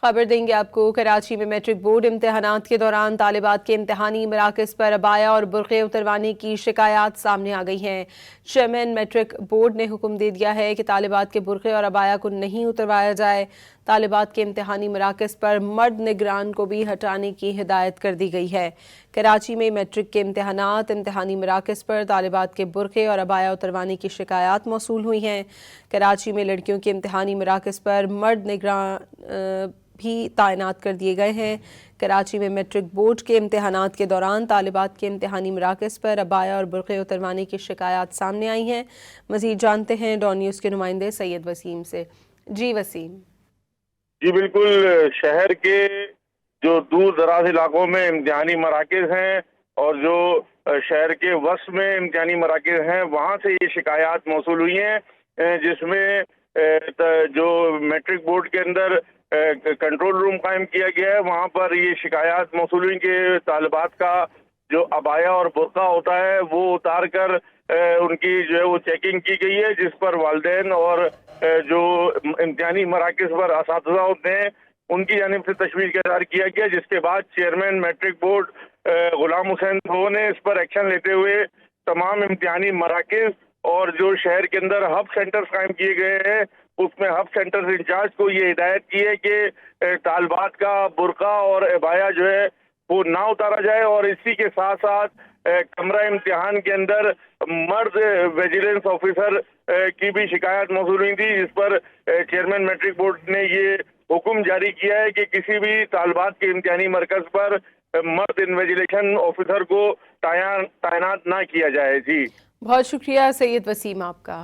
खबर देंगे आपको। कराची में मैट्रिक बोर्ड इम्तिहानात के दौरान तालिबात के इम्तिहानी मराकज़ पर अबाया और बुर्क़े उतरवाने की शिकायत सामने आ गई हैं। चेयरमैन मैट्रिक बोर्ड ने हुक्म दे दिया है कि तालिबात के बुर्क़े और अबाया को नहीं उतरवाया जाए। तालिबात के इम्तिहानी मराकज़ पर मर्द निगरान को भी हटाने की हिदायत कर दी गई है। कराची में मैट्रिक के इम्तिहानी मराकज़ पर तालिबात के बुर्क़े और अबाया उतरवाने की शिकायत मौसूल हुई हैं। कराची में लड़कियों के इम्तिहानी मराकज़ पर मर्द निगरान भी तैनात कर दिए गए हैं। कराची में मैट्रिक बोर्ड के इम्तिहानात के दौरान तालिबात के इम्तिहानी मराकज़ पर अबाया और बुर्क़े उतरवाने की शिकायत सामने आई हैं। मज़ीद जानते हैं डॉन न्यूज़ के नुमाइंदे सैयद वसीम से। जी वसीम। जी बिल्कुल, शहर के जो दूर दराज इलाकों में इम्तिहानी मराकज़ हैं और जो शहर के वस्त में इम्तिहानी मराकज़ हैं वहाँ से ये शिकायत मौसूल हुई हैं, जिसमें जो मैट्रिक बोर्ड के अंदर कंट्रोल रूम कायम किया गया है वहाँ पर ये शिकायत मौसूल हुई कि तालिबात का जो अबाया और बुर्का होता है वो उतार कर उनकी जो है वो चेकिंग की गई है, जिस पर वालिदैन और जो इम्तिहानी मराकज़ पर असातिज़ा होते हैं उनकी जानिब से तशवीश का इज़हार किया गया, जिसके बाद chairman matric board Ghulam Hussain दो ने इस पर एक्शन लेते हुए तमाम इम्तिहानी मराकज़ और जो शहर के अंदर हब सेंटर्स कायम किए गए हैं उसमें हब सेंटर्स इंचार्ज को ये हिदायत की है कि तालिबात का बुर्का और अबाया जो है वो ना उतारा जाए और इसी के साथ साथ कमरा इम्तिहान के अंदर मर्द विजिलेंस ऑफिसर की भी शिकायत मौसूल हुई थी, जिस पर चेयरमैन मैट्रिक बोर्ड ने ये हुक्म जारी किया है कि किसी भी तालिबात के इम्तिहानी मरकज पर मर्द इन्वेजिलेशन ऑफिसर को तैनात ना किया जाए। जी बहुत शुक्रिया सैयद वसीम आपका।